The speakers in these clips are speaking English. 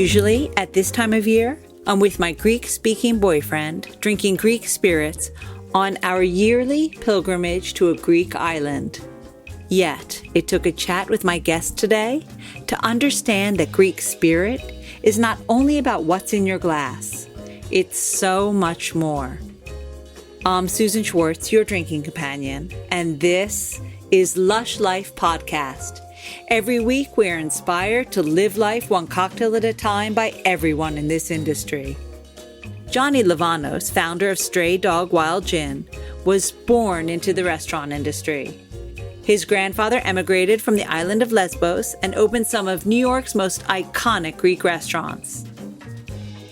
Usually, at this time of year, I'm with my Greek-speaking boyfriend, drinking Greek spirits on our yearly pilgrimage to a Greek island. Yet, it took a chat with my guest today to understand that Greek spirit is not only about what's in your glass. It's so much more. I'm Susan Schwartz, your drinking companion, and this is Lush Life Podcast. Every week, we are inspired to live life one cocktail at a time by everyone in this industry. Johnny Livanos, founder of Stray Dog Wild Gin, was born into the restaurant industry. His grandfather emigrated from the island of Lesbos and opened some of New York's most iconic Greek restaurants.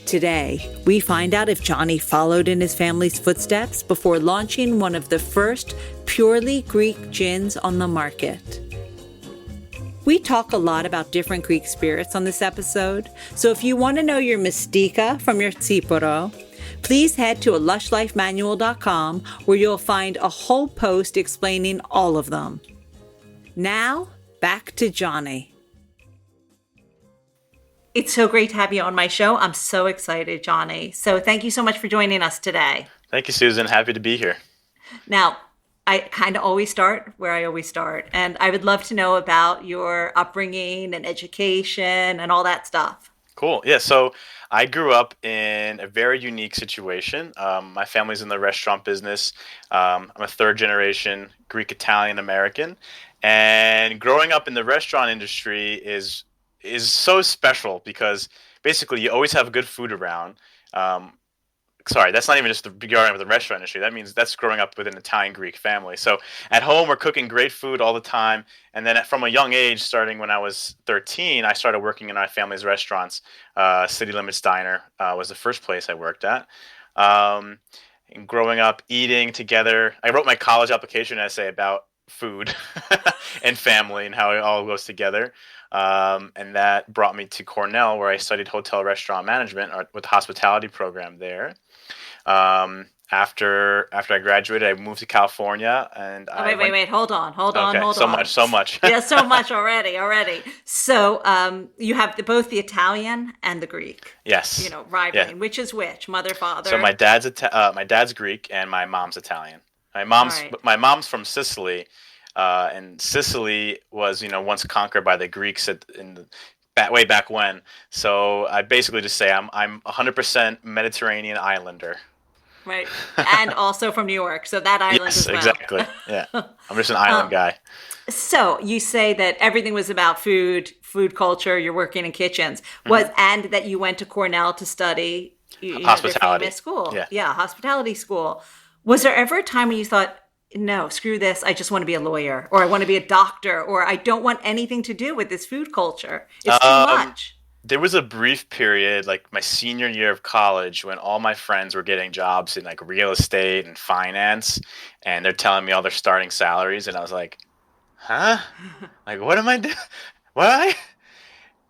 Today, we find out if Johnny followed in his family's footsteps before launching one of the first purely Greek gins on the market. We talk a lot about different Greek spirits on this episode, so if you want to know your Mystica from your Tsiporo, please head to lushlifemanual.com where you'll find a whole post explaining all of them. Now, back to Johnny. It's so great to have you on my show. I'm so excited, Johnny. So thank you so much for joining us today. Thank you, Susan. Happy to be here. Now, I kind of always start where I always start. And I would love to know about your upbringing and education and all that stuff. Cool. Yeah. So I grew up in a very unique situation. My family's in the restaurant business. I'm a third generation Greek Italian American. And growing up in the restaurant industry is so special because basically you always have good food around. Sorry, that's not even just the growing up with the restaurant industry. That means that's growing up with an Italian-Greek family. So at home, we're cooking great food all the time. And then from a young age, starting when I was 13, I started working in our family's restaurants. City Limits Diner was the first place I worked at. And growing up, eating together. I wrote my college application essay about food and family and how it all goes together. And that brought me to Cornell, where I studied hotel restaurant management with the hospitality program there. After I graduated, I moved to California, and wait, hold on. So much. Yeah, so much already. So, you have both the Italian and the Greek. Yes. Rivaling. Yeah. Which is which? Mother, father? So my dad's Greek, and my mom's Italian. My mom's from Sicily, and Sicily was once conquered by the Greeks way back when. So I basically just say I'm 100% Mediterranean islander. Right, and also from New York, so that island yes, as well. Exactly. Yeah, I'm just an island guy. So you say that everything was about food culture. You're working in kitchens, and that you went to Cornell to study hospitality. Their famous school. Yeah, hospitality school. Was there ever a time when you thought, no, screw this, I just want to be a lawyer, or I want to be a doctor, or I don't want anything to do with this food culture? It's too much. There was a brief period, like my senior year of college, when all my friends were getting jobs in like real estate and finance, and they're telling me all their starting salaries, and I was like, huh? Like, what am I doing? What?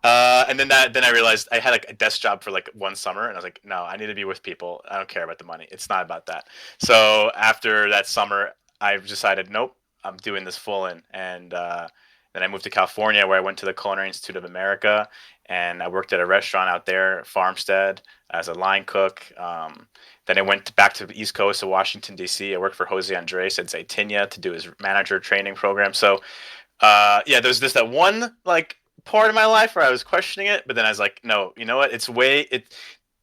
And then I realized I had like a desk job for like one summer, and I was like, no, I need to be with people. I don't care about the money. It's not about that. So after that summer, I decided, nope, I'm doing this full in. And then I moved to California, where I went to the Culinary Institute of America, and I worked at a restaurant out there, Farmstead, as a line cook. Then I went back to the East Coast of Washington, D.C. I worked for Jose Andres at Zaytinya to do his manager training program. So, there was just that one like part of my life where I was questioning it, but then I was like, no, you know what?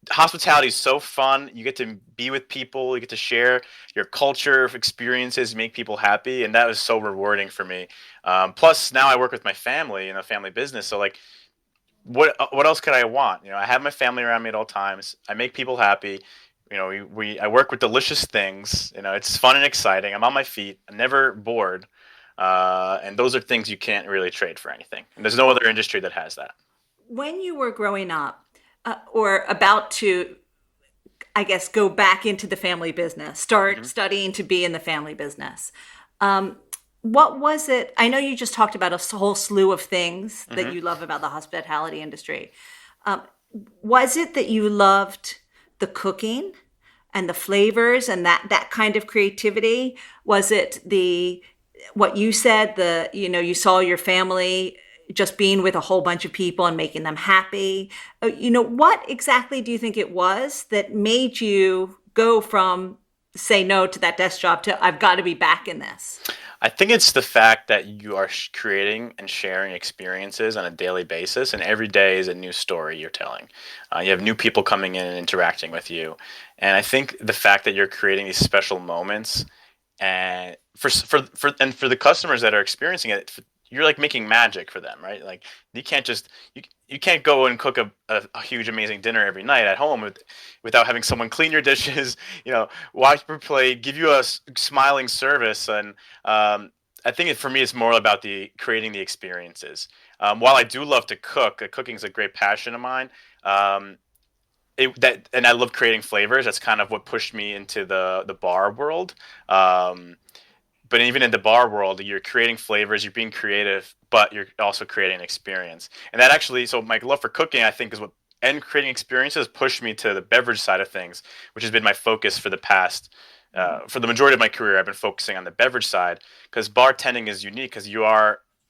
Hospitality is so fun. You get to be with people. You get to share your culture, experiences, make people happy, and that was so rewarding for me. Plus, now I work with my family in a family business, so like, what else could I want? I have my family around me at all times. I make people happy. I work with delicious things. It's fun and exciting. I'm on my feet. I'm never bored. And those are things you can't really trade for anything. And there's no other industry that has that. When you were growing up, or about to, I guess, go back into the family business, start studying to be in the family business, what was it? I know you just talked about a whole slew of things that you love about the hospitality industry. Was it that you loved the cooking and the flavors and that kind of creativity? Was it what you said, you saw your family just being with a whole bunch of people and making them happy. What exactly do you think it was that made you go from say no to that desk job to I've got to be back in this? I think it's the fact that you are creating and sharing experiences on a daily basis, and every day is a new story you're telling. You have new people coming in and interacting with you, and I think the fact that you're creating these special moments, and for the customers that are experiencing it, you're like making magic for them, right? Like you can't go and cook a huge amazing dinner every night at home without having someone clean your dishes, wash your plate, give you a smiling service, and I think for me it's more about the creating the experiences. While I do love to cook, cooking is a great passion of mine. And I love creating flavors. That's kind of what pushed me into the bar world. But even in the bar world, you're creating flavors, you're being creative, but you're also creating an experience. And that actually, so my love for cooking, I think, and creating experiences pushed me to the beverage side of things, which has been my focus for for the majority of my career. I've been focusing on the beverage side because bartending is unique because you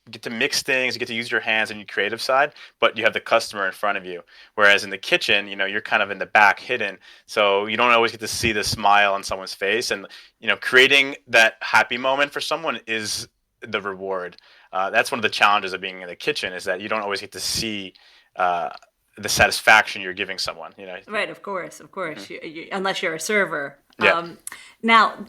get to mix things, you get to use your hands on your creative side, but you have the customer in front of you. Whereas in the kitchen, you're kind of in the back hidden. So you don't always get to see the smile on someone's face. And, creating that happy moment for someone is the reward. That's one of the challenges of being in the kitchen is that you don't always get to see the satisfaction you're giving someone, Right. Of course. Unless you're a server. Yeah. Now,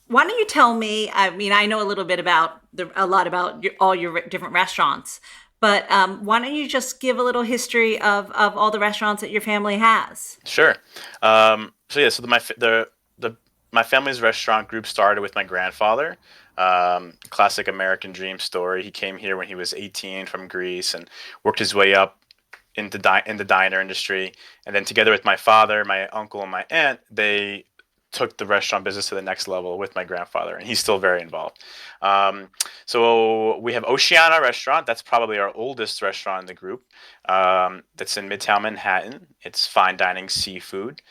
why don't you tell me? I mean, I know a little bit about a lot about all your different restaurants, but why don't you just give a little history of all the restaurants that your family has? Sure. My family's restaurant group started with my grandfather. Classic American dream story. He came here when he was 18 from Greece and worked his way up in the diner industry. And then together with my father, my uncle, and my aunt, they took the restaurant business to the next level with my grandfather, and he's still very involved. So we have Oceana Restaurant. That's probably our oldest restaurant in the group. That's in Midtown Manhattan. It's fine dining seafood.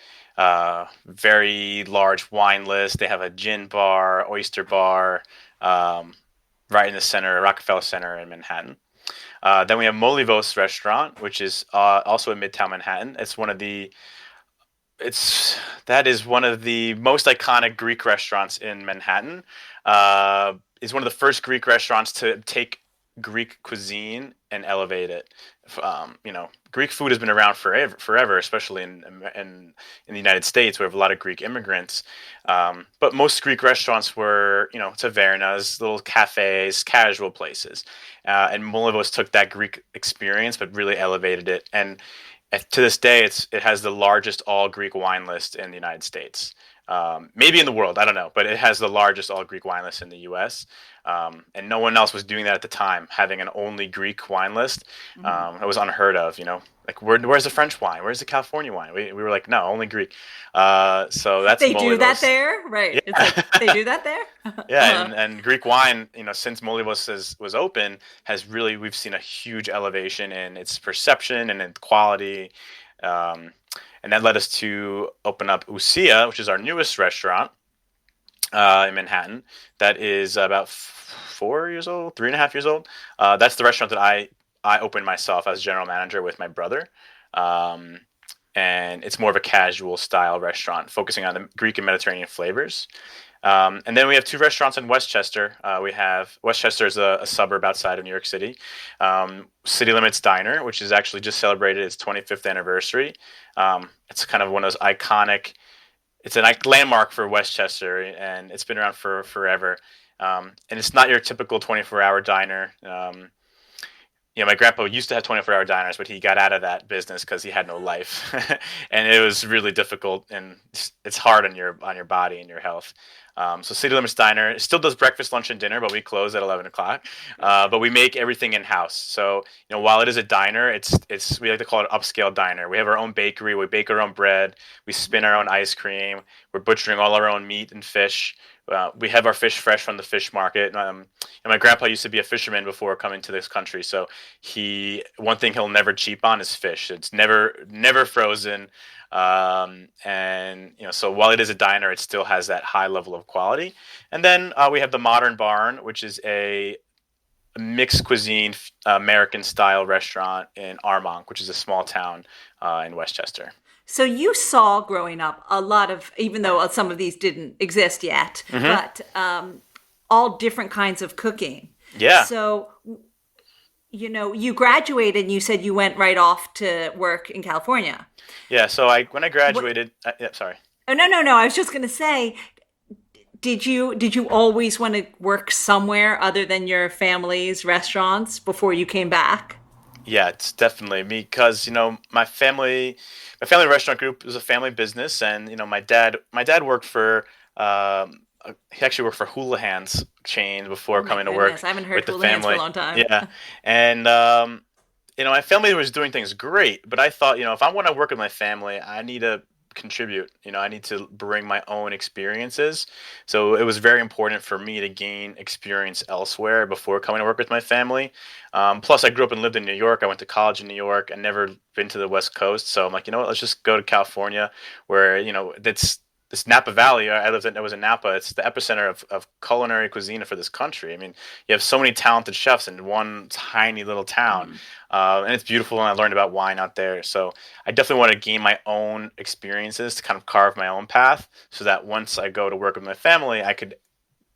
Very large wine list. They have a gin bar, oyster bar, right in the center, Rockefeller Center in Manhattan. Then we have Molivos Restaurant, which is also in Midtown Manhattan. That is one of the most iconic Greek restaurants in Manhattan. It's one of the first Greek restaurants to take Greek cuisine and elevate it. Greek food has been around forever, especially in the United States. We have a lot of Greek immigrants. But most Greek restaurants were, tavernas, little cafes, casual places. And Molivos took that Greek experience, but really elevated it. And to this day, it has the largest all Greek wine list in the United States. Maybe in the world, I don't know, but it has the largest all Greek wine list in the U.S. And no one else was doing that at the time, having an only Greek wine list. It was unheard of, like where's the French wine? Where's the California wine? We were like, no, only Greek. So that's they Molivos. Do that there, right? Yeah. It's like they do that there. Yeah, and Greek wine, since Molivos was open, we've seen a huge elevation in its perception and in quality. And that led us to open up Usia, which is our newest restaurant in Manhattan. That is about 4 years old, 3.5 years old. That's the restaurant that I opened myself as general manager with my brother. And it's more of a casual style restaurant, focusing on the Greek and Mediterranean flavors. And then we have 2 restaurants in Westchester. Westchester is a suburb outside of New York City. City Limits Diner, which is actually just celebrated its 25th anniversary. It's kind of one of those iconic. It's a landmark for Westchester, and it's been around for forever. And it's not your typical 24-hour diner. My grandpa used to have 24-hour diners, but he got out of that business because he had no life, and it was really difficult, and it's hard on your body and your health. So City Limits Diner still does breakfast, lunch, and dinner, but we close at 11 o'clock. But we make everything in house. So while it is a diner, it's we like to call it an upscale diner. We have our own bakery. We bake our own bread. We spin our own ice cream. We're butchering all our own meat and fish. We have our fish fresh from the fish market. And my grandpa used to be a fisherman before coming to this country, so one thing he'll never cheap on is fish. It's never frozen, and so while it is a diner, it still has that high level of quality. And then we have the Modern Barn, which is a mixed cuisine American style restaurant in Armonk, which is a small town in Westchester. So you saw growing up a lot of, even though some of these didn't exist yet, Hmm. but all different kinds of cooking. Yeah, So, you graduated and you said you went right off to work in California. yeah. So I when I What? graduated, yeah, sorry. Oh, no, no, no. I was just going to say, did you always want to work somewhere other than your family's restaurants before you came back? Yeah, it's definitely me because my family restaurant group was a family business, and my dad worked for he actually worked for Houlihan's chain Oh before my coming to goodness, work I haven't heard with the hula hands for a family. long time. Yeah, and my family was doing things great, but I thought, if I want to work with my family, I need to contribute. I need to bring my own experiences. So it was very important for me to gain experience elsewhere before coming to work with my family. Plus, I grew up and lived in New York. I went to college in New York. I never been to the West Coast, so I'm like, you know what? Let's just go to California, where that's this Napa Valley. I was in Napa. It's the epicenter of culinary cuisine for this country. I mean, you have so many talented chefs in one tiny little town, Mm. and it's beautiful. And I learned about wine out there. So I definitely want to gain my own experiences to kind of carve my own path, so that once I go to work with my family, I could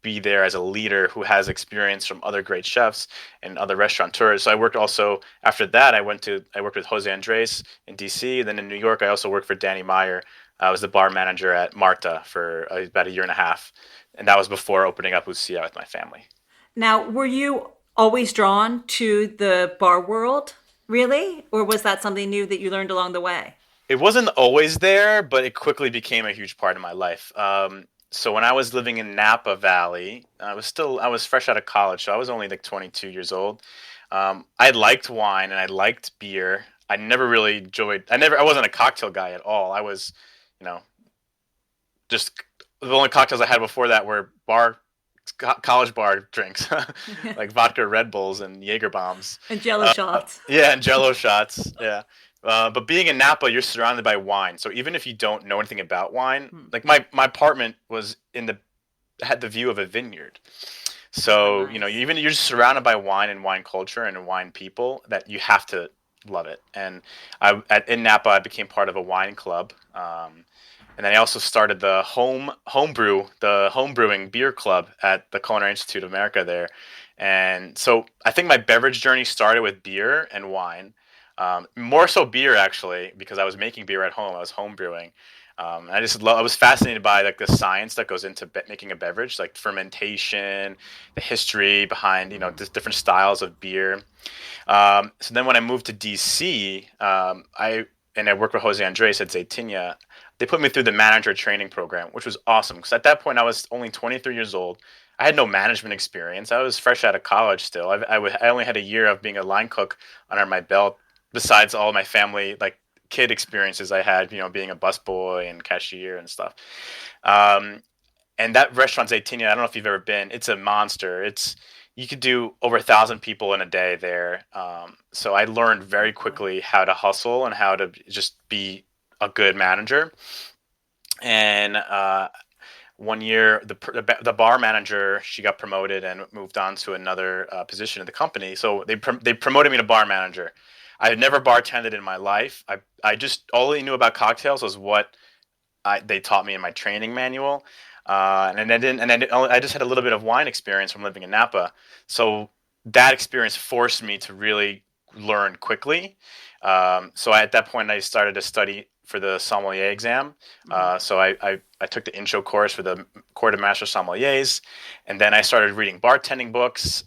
be there as a leader who has experience from other great chefs and other restaurateurs. So I worked also after that. I worked with Jose Andres in DC. Then in New York, I also worked for Danny Meyer. I was the bar manager at Marta for about a year and a half, and that was before opening up Lucia with my family. Now, were you always drawn to the bar world, really? Or was that something new that you learned along the way? It wasn't always there, but it quickly became a huge part of my life. So when I was living in Napa Valley, I was fresh out of college, so I was only like 22 years old. I liked wine and I liked beer. I never really enjoyed. I wasn't a cocktail guy at all. I was, you know, just the only cocktails I had before that were college bar drinks, like vodka Red Bulls and Jaeger bombs. And jello shots. Yeah, and Jello shots. Yeah. But being in Napa, you're surrounded by wine. So even if you don't know anything about wine, Hmm. like my apartment was had the view of a vineyard. Oh, So nice. you're just surrounded by wine and wine culture and wine people that you have to love it. And in Napa, I became part of a wine club. And then I also started the home brewing beer club at the Culinary Institute of America there. And so I think my beverage journey started with beer and wine, more so beer actually, because I was making beer at home. I was home brewing. I was fascinated by like the science that goes into making a beverage, like fermentation, the history behind different styles of beer. So then when I moved to DC, I worked with Jose Andres at Zaytinya. They put me through the manager training program, which was awesome because at that point I was only 23 years old. I had no management experience. I was fresh out of college still. I only had a year of being a line cook under my belt, besides all my family like kid experiences I had, being a busboy and cashier and stuff. Um, and that restaurant Zaytinya, I don't know if you've ever been. It's a monster. You could do over 1,000 people in a day there. So I learned Oh very boy. quickly how to hustle and how to just be a good manager. And one year, the bar manager, she got promoted and moved on to another position in the company. So they promoted me to bar manager. I had never bartended in my life. I just all I knew about cocktails was what they taught me in my training manual, and I didn't, and I just had a little bit of wine experience from living in Napa, so that experience forced me to really learn quickly. At that point, I started to study for the sommelier exam. Hmm. I took the intro course for the Court of Master Sommeliers, and then I started reading bartending books.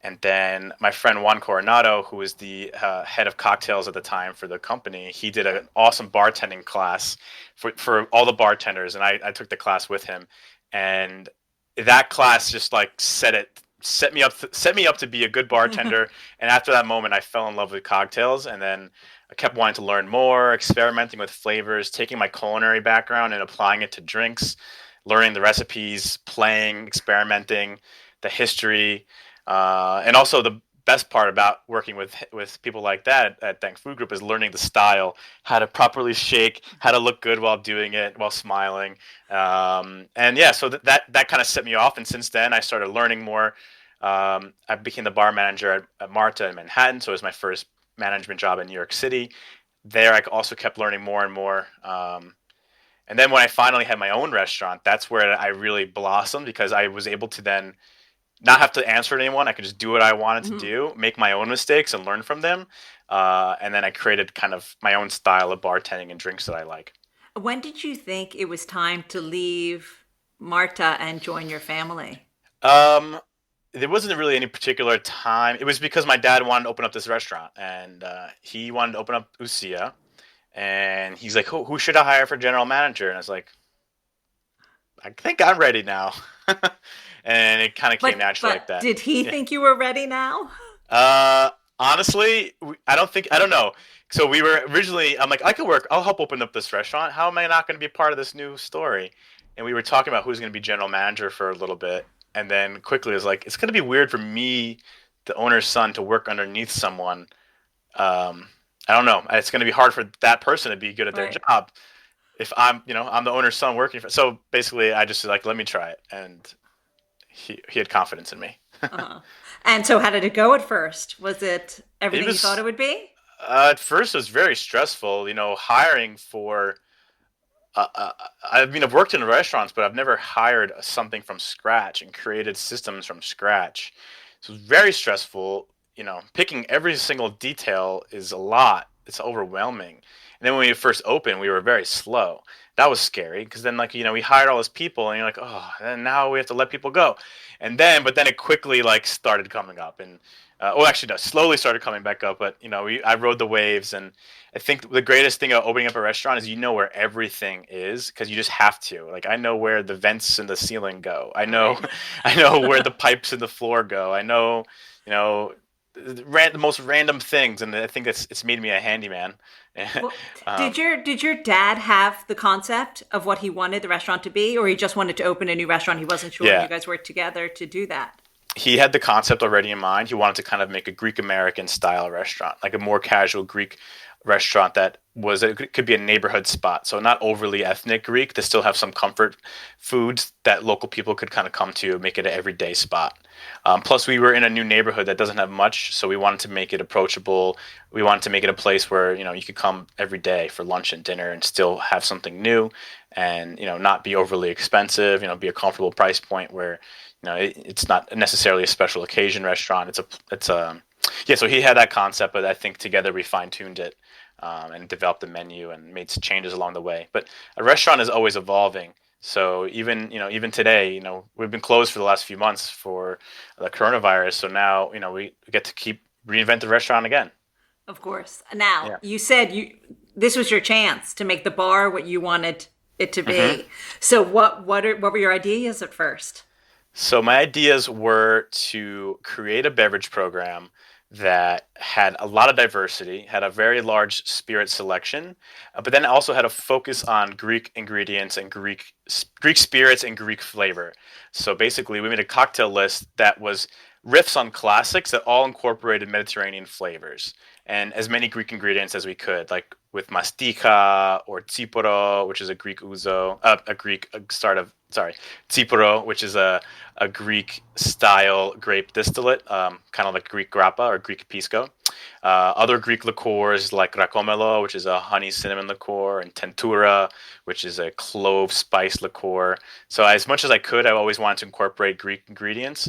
And then my friend Juan Coronado, who was the head of cocktails at the time for the company, he did an awesome bartending class for all the bartenders, and I took the class with him. And that class just like set me up to be a good bartender. And after that moment, I fell in love with cocktails, and then I kept wanting to learn more, experimenting with flavors, taking my culinary background and applying it to drinks, learning the recipes, playing, experimenting, the history. And also the best part about working with people like that at Thank Food Group is learning the style, how to properly shake, how to look good while doing it, while smiling. And yeah, so that kind of set me off. And since then, I started learning more. I became the bar manager at Marta in Manhattan, so it was my first management job in New York City. There, I also kept learning more and more. And then when I finally had my own restaurant, that's where I really blossomed because I was able to then not have to answer to anyone. I could just do what I wanted to Mhm. do, make my own mistakes and learn from them. And then I created kind of my own style of bartending and drinks that I like. When did you think it was time to leave Marta and join your family? Um, there wasn't really any particular time. It was because my dad wanted to open up this restaurant, and he wanted to open up Usia. And he's like, who should I hire for general manager? And I was like, I think I'm ready now. And it kind of came naturally like But that. did he Yeah. think you were ready now? Honestly, I don't know. So we were originally, I'm like, I could work, I'll help open up this restaurant. How am I not going to be part of this new story? And we were talking about who's going to be general manager for a little bit. And then quickly it was like, it's going to be weird for me, the owner's son, to work underneath someone. Um, I don't know. It's going to be hard for that person to be good at their Right. job if I'm the owner's son working for. So basically, I just like, let me try it. And he had confidence in me. Uh-huh. And so, how did it go at first? Was it It everything you thought was it would be? at first it was very stressful. Hiring for. I mean, I've worked in restaurants, but I've never hired something from scratch and created systems from scratch. So it's very stressful. Picking every single detail is a lot. It's overwhelming. And then when we first opened, we were very slow. That was scary because then, like, we hired all these people, and you're like, oh, and now we have to let people go. But then it quickly like started coming up, and well, actually, no, slowly started coming back up. But I rode the waves, and I think the greatest thing about opening up a restaurant is where everything is because you just have to. Like I know where the vents in the ceiling go. I know, Right. I know where the pipes in the floor go. I know, you know, the most random things, and I think it's made me a handyman. Well, um, did your dad have the concept of what he wanted the restaurant to be, or he just wanted to open a new restaurant? He wasn't sure, and you yeah, guys worked together to do that. he had the concept already in mind. He wanted to kind of make a Greek American style restaurant, like a more casual Greek restaurant that it could be a neighborhood spot. So not overly ethnic Greek to still have some comfort foods that local people could kind of come to, make it an everyday spot. Plus, we were in a new neighborhood that doesn't have much, so we wanted to make it approachable. We wanted to make it a place where you could come every day for lunch and dinner and still have something new, and not be overly expensive. Be a comfortable price point where it's not necessarily a special occasion restaurant. It's a yeah. So he had that concept, but I think together we fine tuned it and developed the menu and made changes along the way. But a restaurant is always evolving. So even today, we've been closed for the last few months for the coronavirus. So now we get to keep reinvent the restaurant again. Of course. Now, Yeah. you said this was your chance to make the bar what you wanted it to hmm be. So what were your ideas at first? So my ideas were to create a beverage program that had a lot of diversity, had a very large spirit selection, but then also had a focus on Greek ingredients and Greek spirits and Greek flavor. So basically, we made a cocktail list that was riffs on classics that all incorporated Mediterranean flavors and as many Greek ingredients as we could, like with mastika or tsiporo, which is a Greek ouzo, a Greek start of sorry, tsiporo, which is a Greek style grape distillate, kind of like Greek grappa or Greek pisco. Other Greek liqueurs like racomelo, which is a honey cinnamon liqueur, and tentura, which is a clove spice liqueur. So as much as I could, I always wanted to incorporate Greek ingredients.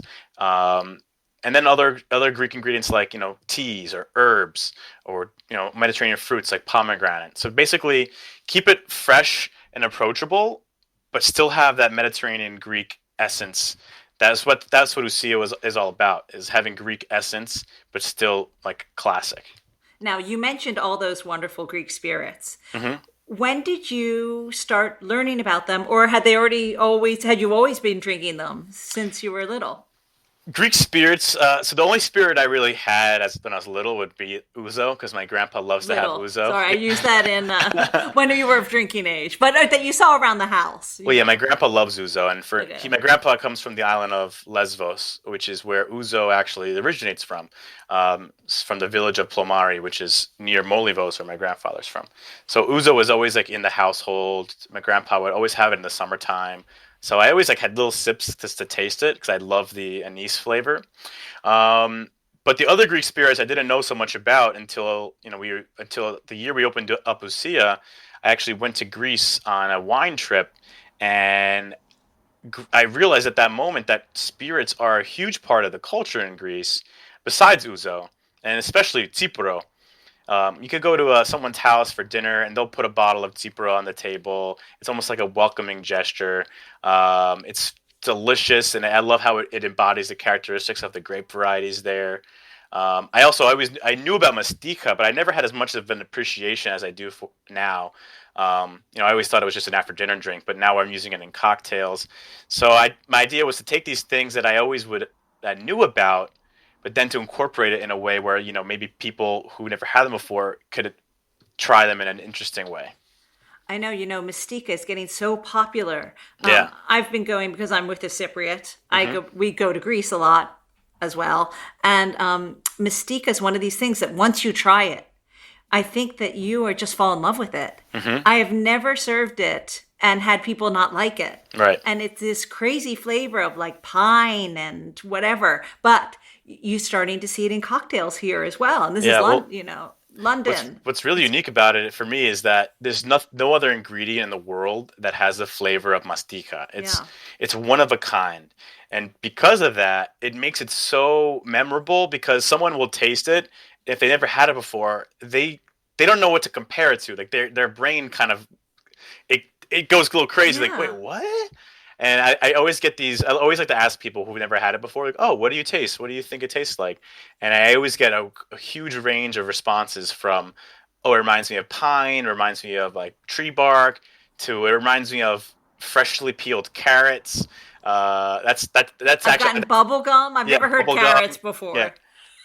And then other Greek ingredients like teas or herbs or Mediterranean fruits like pomegranate. So basically, keep it fresh and approachable, but still have that Mediterranean Greek essence. That's what Lucia is all about, is having Greek essence, but still like classic. Now, you mentioned all those wonderful Greek spirits. hmm When did you start learning about them, or had you always been drinking them since you were little? Greek spirits. So the only spirit I really had as when I was little would be ouzo, because my grandpa loves to have Little. ouzo. Sorry, I used that in when you were of drinking age, but that you saw around the house. Well, yeah, my grandpa loves ouzo, and Okay. my grandpa comes from the island of Lesbos, which is where ouzo actually originates from the village of Plomari, which is near Molivos, where my grandfather's from. So ouzo was always like in the household. My grandpa would always have it in the summertime. So I always like had little sips just to taste it because I love the anise flavor. Um, but the other Greek spirits I didn't know so much about until until the year we opened up Lucia. I actually went to Greece on a wine trip, and I realized at that moment that spirits are a huge part of the culture in Greece, besides ouzo, and especially tsipuro. You could go to someone's house for dinner, and they'll put a bottle of tsipuro on the table. It's almost like a welcoming gesture. It's delicious, and I love how it embodies the characteristics of the grape varieties there. I knew about mastika, but I never had as much of an appreciation as I do now. I always thought it was just an after dinner drink, but now I'm using it in cocktails. So my idea was to take these things that I knew about, but then to incorporate it in a way where maybe people who never had them before could try them in an interesting way. I know, Mystica is getting so popular. Yeah. I've been going because I'm with a Cypriot. Hmm. We go to Greece a lot as well. And Mystica is one of these things that once you try it, I think that you are just fall in love with it. Hmm. I have never served it and had people not like it. Right. And it's this crazy flavor of like pine and whatever. But you starting to see it in cocktails here as well. And this is Yeah. Well, London. what's really unique about it for me is that there's no other ingredient in the world that has the flavor of mastica. Yeah. It's one of a kind. And because of that, it makes it so memorable because someone will taste it if they never had it before. They don't know what to compare it to. Like their brain kind of it goes a little crazy. Like, wait, Yeah. what? And I always get these. I always like to ask people who've never had it before, like, "Oh, what do you taste? What do you think it tastes like?" And I always get a huge range of responses from, "Oh, it reminds me of pine. It reminds me of like tree bark," to "It reminds me of freshly peeled carrots." That's I've actually gotten bubble gum. I've yeah, never heard bubble carrots gum. Yeah, before.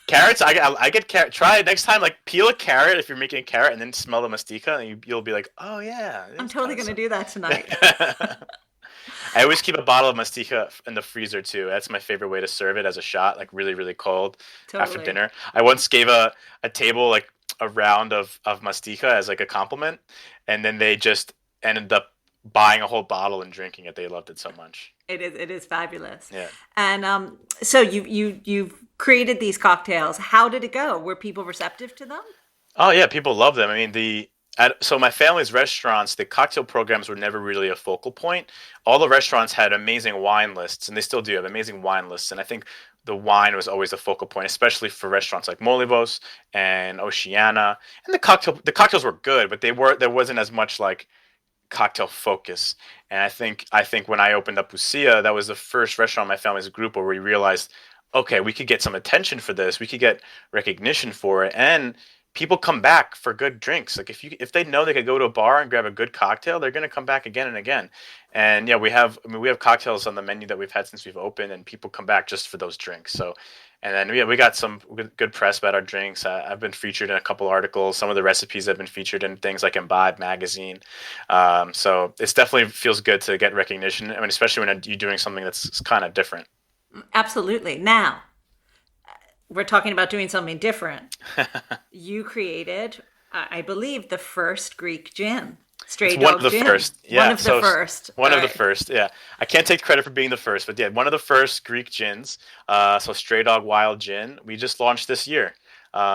carrots. I get carrot. Try it next time. Like peel a carrot if you're making a carrot, and then smell the mastica, and you'll be like, "Oh yeah, I'm it's totally kind going to of." do that tonight. I always keep a bottle of mastica in the freezer too. That's my favorite way to serve it as a shot, like really, really cold after Totally. dinner. I once gave a table like a round of mastica as like a compliment, and then they just ended up buying a whole bottle and drinking it. They loved it so much. It is fabulous. Yeah. And so you've created these cocktails. How did it go? Were people receptive to them? Oh yeah, people love them. I mean, so my family's restaurants, the cocktail programs were never really a focal point. All the restaurants had amazing wine lists, and they still do have amazing wine lists. And I think the wine was always a focal point, especially for restaurants like Molivos and Oceana. And the cocktails were good, but there wasn't as much like cocktail focus. And I think when I opened up Lucia, that was the first restaurant in my family's group where we realized, okay, we could get some attention for this, we could get recognition for it, and people come back for good drinks. Like if they know they could go to a bar and grab a good cocktail, they're gonna come back again and again. And yeah, we have cocktails on the menu that we've had since we've opened, and people come back just for those drinks. So. And then we got some good press about our drinks. I've been featured in a couple articles. Some of the recipes have been featured in things like Imbibe magazine. So it definitely feels good to get recognition. I mean, especially when you're doing something that's kind of different. Absolutely. Now, we're talking about doing something different. You created, I believe, the first Greek gin, It's Stray one of Dog the Gin. first. One Yeah. of the So first. All one of the right. first. Yeah. I can't take credit for being the first, but yeah, one of the first Greek gins. So Stray Dog Wild Gin. We just launched this year.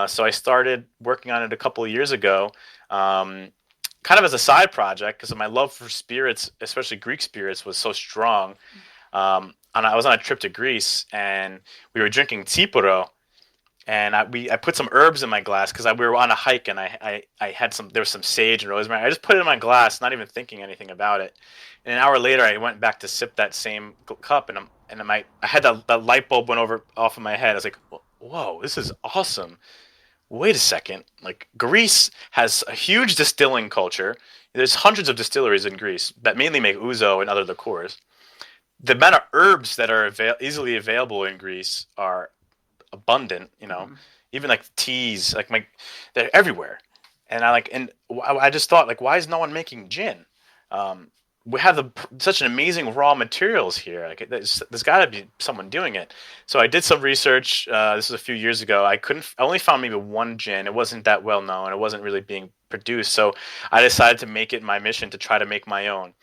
So I started working on it a couple of years ago, kind of as a side project because my love for spirits, especially Greek spirits, was so strong. And I was on a trip to Greece, and we were drinking tsipuro, and I put some herbs in my glass because we were on a hike, and I had there was some sage and rosemary. I just put it in my glass, not even thinking anything about it. And an hour later, I went back to sip that same cup, I had that light bulb went over off of my head. I was like, "Whoa, this is awesome! Wait a second! Like Greece has a huge distilling culture. There's hundreds of distilleries in Greece that mainly make ouzo and other liqueurs. The amount of herbs that are easily available in Greece are abundant. Even like teas, they're everywhere. And I just thought like, why is no one making gin? Um, we have such an amazing raw materials here. Like there's got to be someone doing it. So I did some research. This was a few years ago. I only found maybe one gin. It wasn't that well known. It wasn't really being produced. So I decided to make it my mission to try to make my own.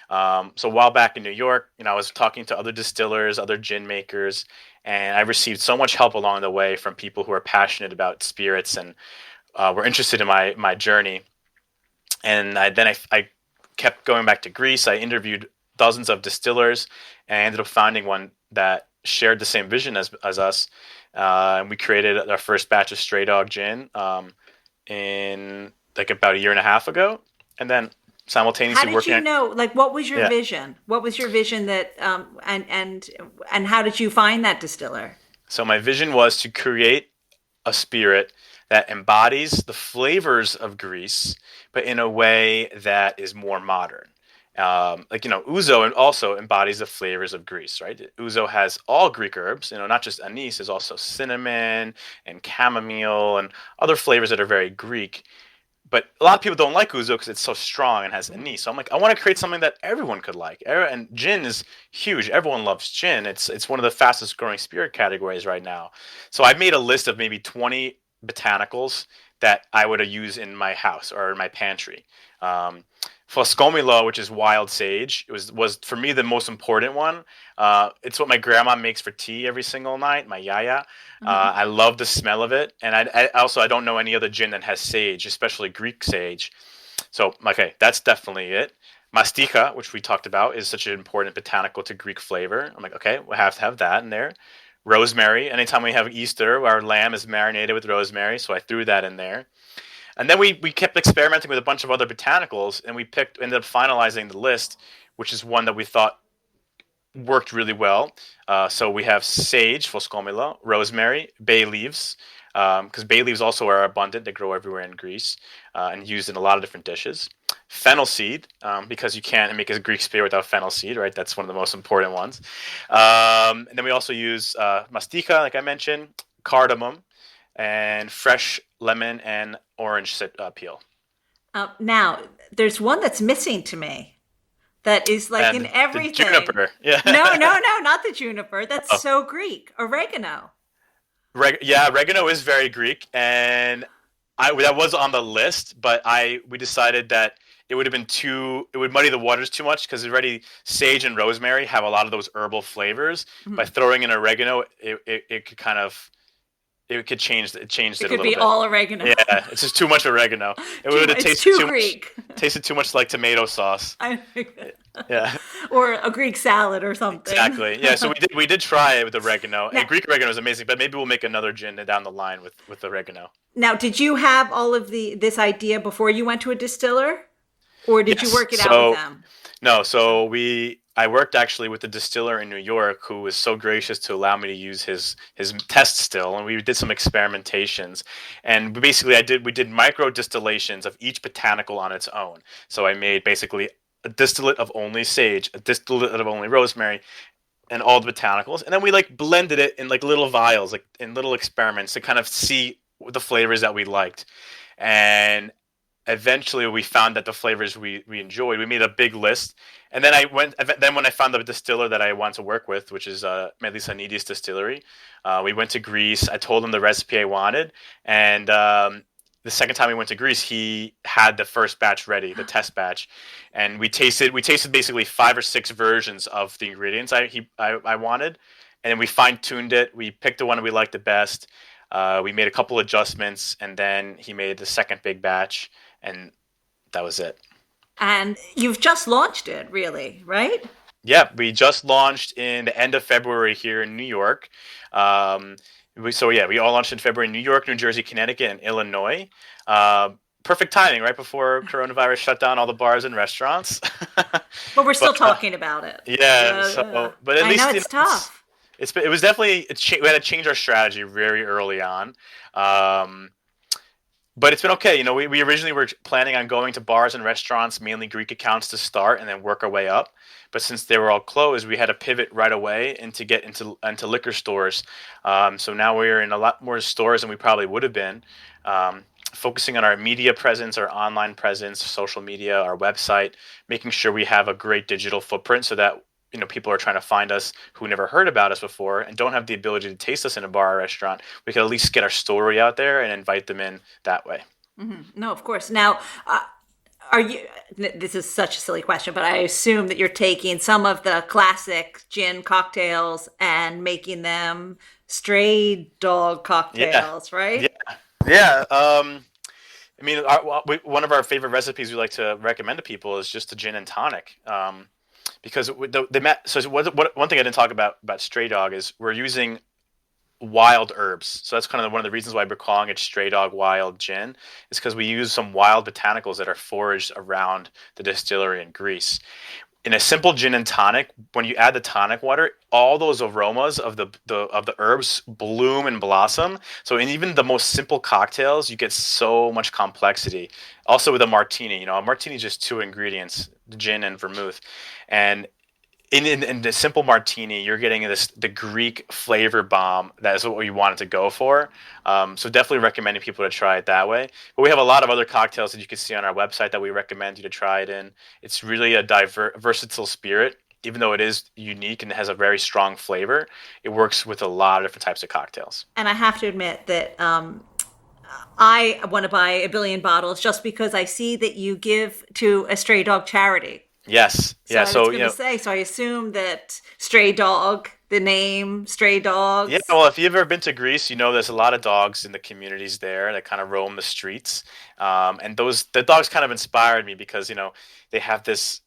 So a while back in New York, I was talking to other distillers, other gin makers, and I received so much help along the way from people who are passionate about spirits and were interested in my journey. And I kept going back to Greece. I interviewed dozens of distillers and I ended up finding one that shared the same vision as us. And we created our first batch of Stray Dog Gin in like about a year and a half ago. And then simultaneously working. How did you know? Like, what was your vision? What was your vision that and how did you find that distiller? So my vision was to create a spirit that embodies the flavors of Greece, but in a way that is more modern. Ouzo also embodies the flavors of Greece, right? Ouzo has all Greek herbs, not just anise. There's also cinnamon and chamomile and other flavors that are very Greek. But a lot of people don't like ouzo because it's so strong and has anise. So I'm like, I want to create something that everyone could like. And gin is huge. Everyone loves gin. It's one of the fastest growing spirit categories right now. So I made a list of maybe 20 botanicals that I would use in my house or in my pantry. Foscomilo, which is wild sage, was for me the most important one. It's what my grandma makes for tea every single night, my yaya. I love the smell of it. And I don't know any other gin that has sage, especially Greek sage. So, okay, that's definitely it. Mastika, which we talked about, is such an important botanical to Greek flavor. I'm like, okay, we'll have to have that in there. Rosemary. Anytime we have Easter, our lamb is marinated with rosemary, so I threw that in there. And then we kept experimenting with a bunch of other botanicals, and we ended up finalizing the list, which is one that we thought worked really well. So we have sage, foscomilo, rosemary, bay leaves, because bay leaves also are abundant. They grow everywhere in Greece and used in a lot of different dishes. Fennel seed, because you can't make a Greek spirit without fennel seed, right? That's one of the most important ones. And then we also use mastika, like I mentioned, cardamom, and fresh lemon and orange peel. Now, there's one that's missing to me. That is like in everything. The juniper. Yeah. No, not the juniper. That's so Greek. Oregano. Oregano is very Greek, and that was on the list, but we decided that it would muddy the waters too much because already sage and rosemary have a lot of those herbal flavors. Mm-hmm. By throwing in oregano, it could kind of it changed it a little bit. It could be all oregano. Yeah, it's just too much oregano. It would have tasted too Greek. Tasted too much like tomato sauce. Yeah. Or a Greek salad or something. Exactly. Yeah. So we did try it with oregano. And Greek oregano is amazing, but maybe we'll make another gin down the line with oregano. Now, did you have all of this idea before you went to a distiller, or did you work it out with them? No. So I worked actually with a distiller in New York who was so gracious to allow me to use his test still, and we did some experimentations. And basically, we did micro distillations of each botanical on its own. So I made basically a distillate of only sage, a distillate of only rosemary, and all the botanicals. And then we blended it in little vials, in little experiments to kind of see the flavors that we liked. And eventually we found that the flavors we enjoyed. We made a big list. And then when I found the distiller that I wanted to work with, which is Melissanidis Distillery, we went to Greece. I told him the recipe I wanted. And the second time we went to Greece, he had the first batch ready, the test batch. And we tasted basically 5 or 6 versions of the ingredients I wanted. And then we fine-tuned it. We picked the one we liked the best. We made a couple adjustments, and then he made the second big batch, and that was it. And you've just launched it, really, right? Yeah, we just launched in the end of February here in New York. We all launched in February in New York, New Jersey, Connecticut, and Illinois. Perfect timing, right before coronavirus shut down all the bars and restaurants. But we're still talking about it. Yeah, but at least I know it's tough. It was definitely we had to change our strategy very early on. But it's been okay. We originally were planning on going to bars and restaurants, mainly Greek accounts to start, and then work our way up. But since they were all closed, we had to pivot right away and to get into liquor stores. So now we're in a lot more stores than we probably would have been. focusing on our media presence, our online presence, social media, our website, making sure we have a great digital footprint so that people are trying to find us who never heard about us before and don't have the ability to taste us in a bar or restaurant. We can at least get our story out there and invite them in that way. No, of course. Now, are you? This is such a silly question, but I assume that you're taking some of the classic gin cocktails and making them stray dog cocktails, right? Yeah. I mean, one of our favorite recipes we like to recommend to people is just a gin and tonic. Because one thing I didn't talk about stray dog is we're using wild herbs. So that's kind of one of the reasons why we're calling it stray dog wild gin, is because we use some wild botanicals that are foraged around the distillery in Greece. In a simple gin and tonic, when you add the tonic water, all those aromas of the herbs bloom and blossom. So in even the most simple cocktails, you get so much complexity. Also with a martini, a martini is just 2 ingredients, gin and vermouth. And in the simple martini, you're getting the Greek flavor bomb. That is what we wanted to go for. So definitely recommending people to try it that way. But we have a lot of other cocktails that you can see on our website that we recommend you to try it in. It's really a versatile spirit. Even though it is unique and has a very strong flavor, it works with a lot of different types of cocktails. And I have to admit that I want to buy 1 billion bottles just because I see that you give to a stray dog charity. Yes. So I assume that stray dog, the name stray dogs. Yeah. Well, if you've ever been to Greece, there's a lot of dogs in the communities there that kind of roam the streets. And the dogs kind of inspired me because, they have this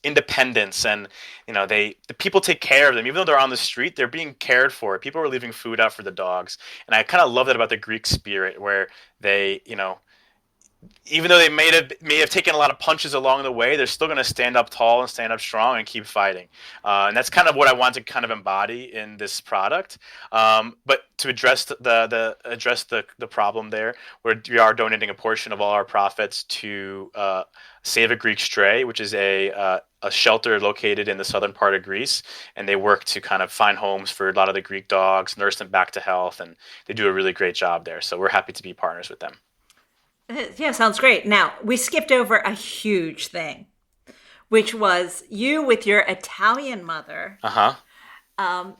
independence, and the people take care of them. Even though they're on the street, they're being cared for. People are leaving food out for the dogs. And I kind of love that about the Greek spirit, where they, even though they may have taken a lot of punches along the way, they're still going to stand up tall and stand up strong and keep fighting. And that's kind of what I want to kind of embody in this product. But to address the problem there, we are donating a portion of all our profits to Save a Greek Stray, which is a shelter located in the southern part of Greece, and they work to kind of find homes for a lot of the Greek dogs, nurse them back to health, and they do a really great job there. So we're happy to be partners with them. Yeah, sounds great. Now, we skipped over a huge thing, which was you with your Italian mother. We're on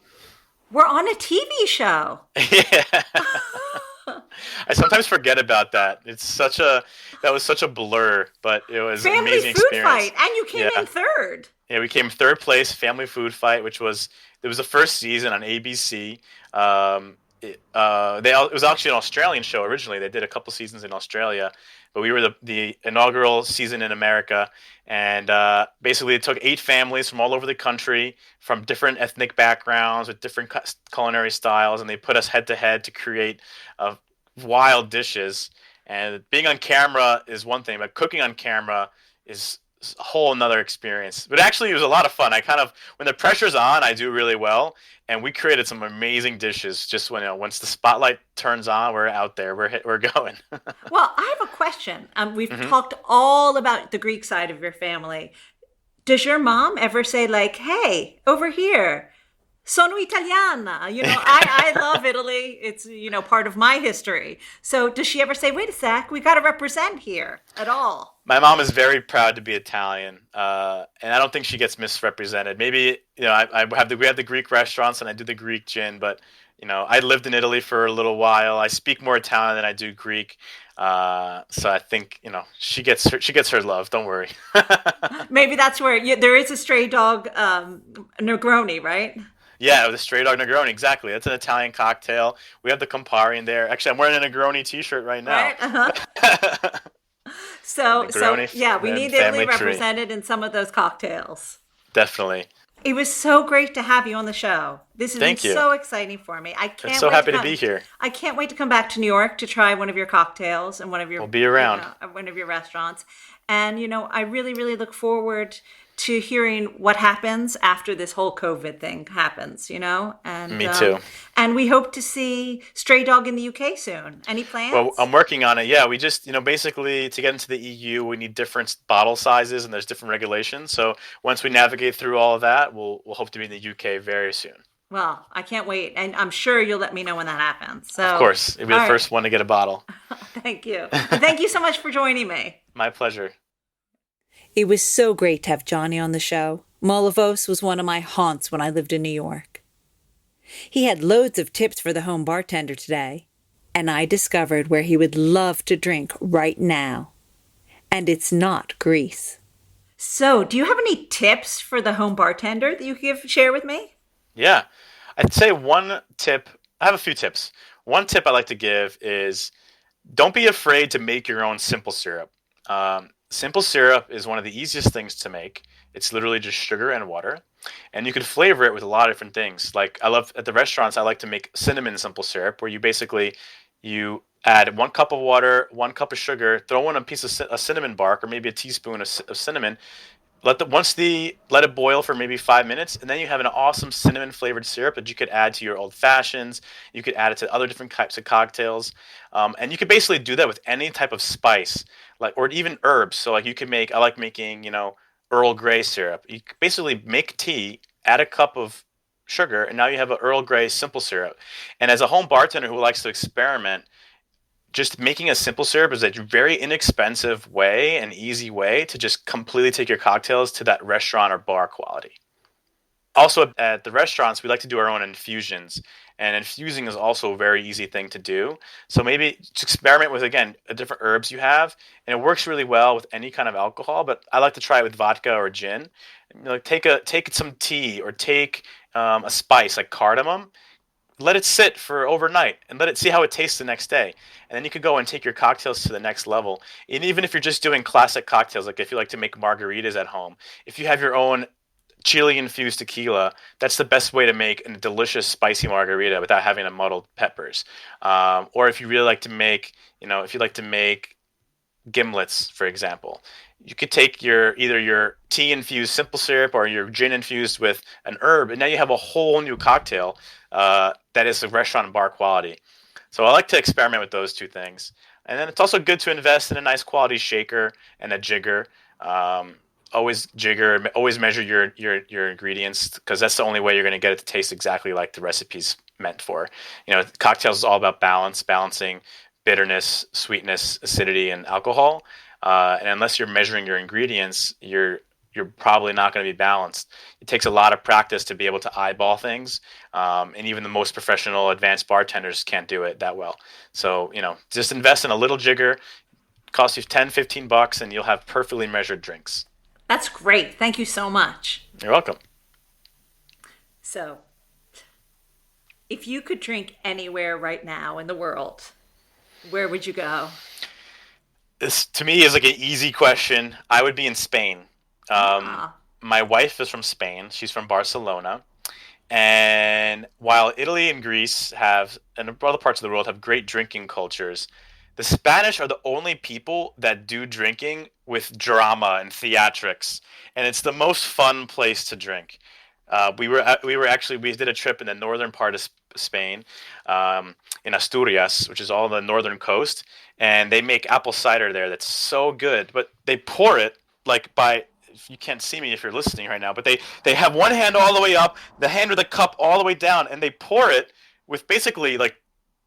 a TV show. Yeah. I sometimes forget about that. That was such a blur, but it was an amazing experience. Family food fight, and you came in third. Yeah, we came third place, Family Food Fight, it was the first season on ABC. It was actually an Australian show originally. They did a couple seasons in Australia, but we were the inaugural season in America. And basically, it took 8 families from all over the country, from different ethnic backgrounds, with different culinary styles, and they put us head to head to create wild dishes. And being on camera is one thing, but cooking on camera is a whole nother experience. But actually, it was a lot of fun. When the pressure's on, I do really well. And we created some amazing dishes. Just once the spotlight turns on, we're out there. We're going. Well, I have a question. We've talked all about the Greek side of your family. Does your mom ever say like, "Hey, over here, sono italiana"? I love Italy. It's part of my history. So does she ever say, "Wait a sec, we got to represent here" at all? My mom is very proud to be Italian, and I don't think she gets misrepresented. Maybe we have the Greek restaurants, and I do the Greek gin, but I lived in Italy for a little while. I speak more Italian than I do Greek, so I think she gets her love. Don't worry. Maybe that's where there is a stray dog Negroni, right? Yeah, the stray dog Negroni, exactly. That's an Italian cocktail. We have the Campari in there. Actually, I'm wearing a Negroni T-shirt right now. Right? Uh-huh. So we need Italy represented in some of those cocktails. Definitely. It was so great to have you on the show. This has been so exciting for me. I'm so happy to be here. I can't wait to come back to New York to try one of your cocktails and We'll be around. One of your restaurants. And I really, really look forward to hearing what happens after this whole COVID thing happens, And me too. And we hope to see Stray Dog in the UK soon. Any plans? Well, I'm working on it. Yeah, we just, basically to get into the EU, we need different bottle sizes and there's different regulations. So once we navigate through all of that, we'll hope to be in the UK very soon. Well, I can't wait. And I'm sure you'll let me know when that happens. So, Of course, you'll be the first one to get a bottle. Thank you. And thank you so much for joining me. My pleasure. It was so great to have Johnny on the show. Molavos was one of my haunts when I lived in New York. He had loads of tips for the home bartender today, and I discovered where he would love to drink right now. And it's not Greece. So, do you have any tips for the home bartender that you could share with me? Yeah. I'd say one tip, I have a few tips. One tip I like to give is don't be afraid to make your own simple syrup. Simple syrup is one of the easiest things to make. It's literally just sugar and water. And you can flavor it with a lot of different things. Like at the restaurants, I like to make cinnamon simple syrup, where you add 1 cup of water, 1 cup of sugar, throw in a piece of a cinnamon bark or maybe a teaspoon of cinnamon. Let it boil for maybe 5 minutes, and then you have an awesome cinnamon flavored syrup that you could add to your old fashions. You could add it to other different types of cocktails, and you could basically do that with any type of spice, or even herbs. So I like making Earl Grey syrup. You basically make tea, add a cup of sugar, and now you have an Earl Grey simple syrup. And as a home bartender who likes to experiment, just making a simple syrup is a very inexpensive way, an easy way to just completely take your cocktails to that restaurant or bar quality. Also, at the restaurants, we like to do our own infusions, and infusing is also a very easy thing to do. So maybe just experiment with, again, different herbs you have, and it works really well with any kind of alcohol, but I like to try it with vodka or gin. Take some tea or take a spice like cardamom, let it sit for overnight and let it see how it tastes the next day. And then you could go and take your cocktails to the next level. And even if you're just doing classic cocktails, like if you like to make margaritas at home, if you have your own chili infused tequila, that's the best way to make a delicious spicy margarita without having to muddle peppers. Or if you really like to make, if you like to make gimlets, for example, you could take either your tea infused simple syrup or your gin infused with an herb, and now you have a whole new cocktail that is a restaurant and bar quality. So I like to experiment with those two things. And then it's also good to invest in a nice quality shaker and a jigger. Always measure your ingredients, because that's the only way you're going to get it to taste exactly like the recipe's meant for. Cocktails is all about balancing bitterness, sweetness, acidity, and alcohol. And unless you're measuring your ingredients, you're probably not going to be balanced. It takes a lot of practice to be able to eyeball things, and even the most professional, advanced bartenders can't do it that well. So, just invest in a little jigger. It costs you $10-15, and you'll have perfectly measured drinks. That's great. Thank you so much. You're welcome. So, if you could drink anywhere right now in the world, where would you go? This, to me, is like an easy question. I would be in Spain. My wife is from Spain. She's from Barcelona. And while Italy and Greece and other parts of the world have great drinking cultures, the Spanish are the only people that do drinking with drama and theatrics. And it's the most fun place to drink. We did a trip in the northern part of Spain, in Asturias, which is all the northern coast. And they make apple cider there that's so good. But they pour it you can't see me if you're listening right now, but they have one hand all the way up, the hand with the cup all the way down, and they pour it with basically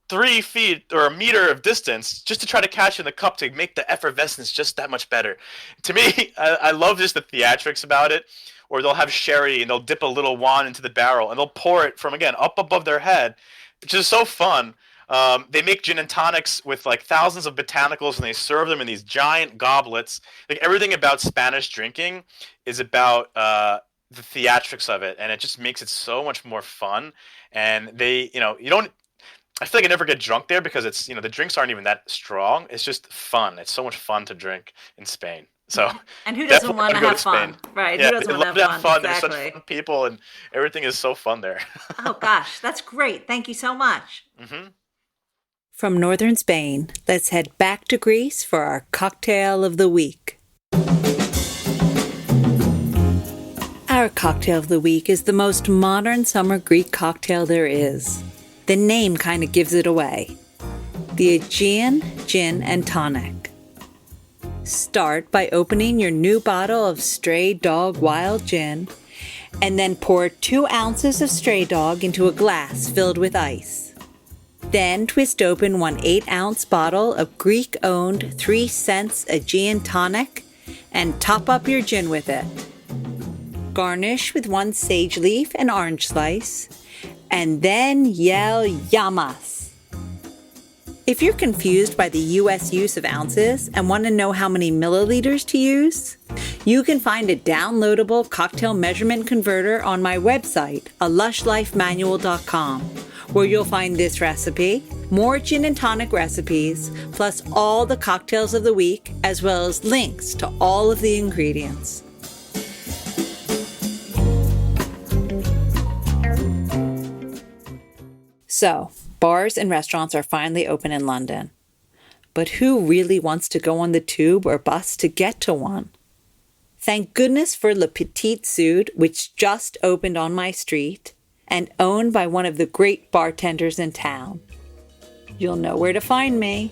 3 feet or a meter of distance just to try to catch in the cup to make the effervescence just that much better. To me, I love just the theatrics about it. Or they'll have sherry and they'll dip a little wine into the barrel and they'll pour it from, again, up above their head, which is so fun. They make gin and tonics with thousands of botanicals, and they serve them in these giant goblets. Everything about Spanish drinking is about the theatrics of it, and it just makes it so much more fun. And I feel like I never get drunk there because it's, the drinks aren't even that strong. It's just fun. It's so much fun to drink in Spain. So, and who doesn't want to have fun, right? Yeah, who doesn't want to have fun? Exactly. There's such fun people, and everything is so fun there. Oh gosh, that's great! Thank you so much. Mm-hmm. From northern Spain, let's head back to Greece for our cocktail of the week. Our cocktail of the week is the most modern summer Greek cocktail there is. The name kind of gives it away. The Aegean Gin Tonic. Start by opening your new bottle of Stray Dog Wild Gin and then pour 2 ounces of Stray Dog into a glass filled with ice. Then twist open 1 8-ounce bottle of Greek-owned 3 cents Aegean Tonic and top up your gin with it. Garnish with 1 sage leaf and orange slice, and then yell yamas. If you're confused by the U.S. use of ounces and want to know how many milliliters to use, you can find a downloadable cocktail measurement converter on my website, lushlifemanual.com, where you'll find this recipe, more gin and tonic recipes, plus all the cocktails of the week, as well as links to all of the ingredients. So, bars and restaurants are finally open in London. But who really wants to go on the tube or bus to get to one? Thank goodness for Le Petit Sud, which just opened on my street and owned by one of the great bartenders in town. You'll know where to find me.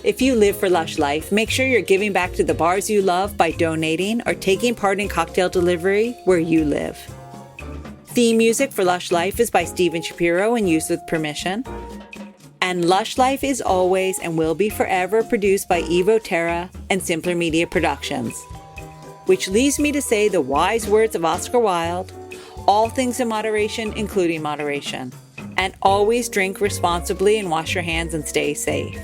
If you live for Lush Life, make sure you're giving back to the bars you love by donating or taking part in cocktail delivery where you live. Theme music for Lush Life is by Steven Shapiro and used with permission. And Lush Life is always and will be forever produced by Evo Terra and Simpler Media Productions. Which leaves me to say the wise words of Oscar Wilde, all things in moderation, including moderation. And always drink responsibly and wash your hands and stay safe.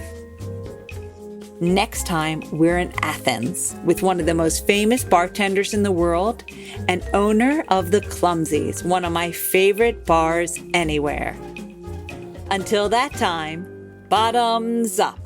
Next time, we're in Athens with one of the most famous bartenders in the world and owner of the Clumsies, one of my favorite bars anywhere. Until that time, bottoms up.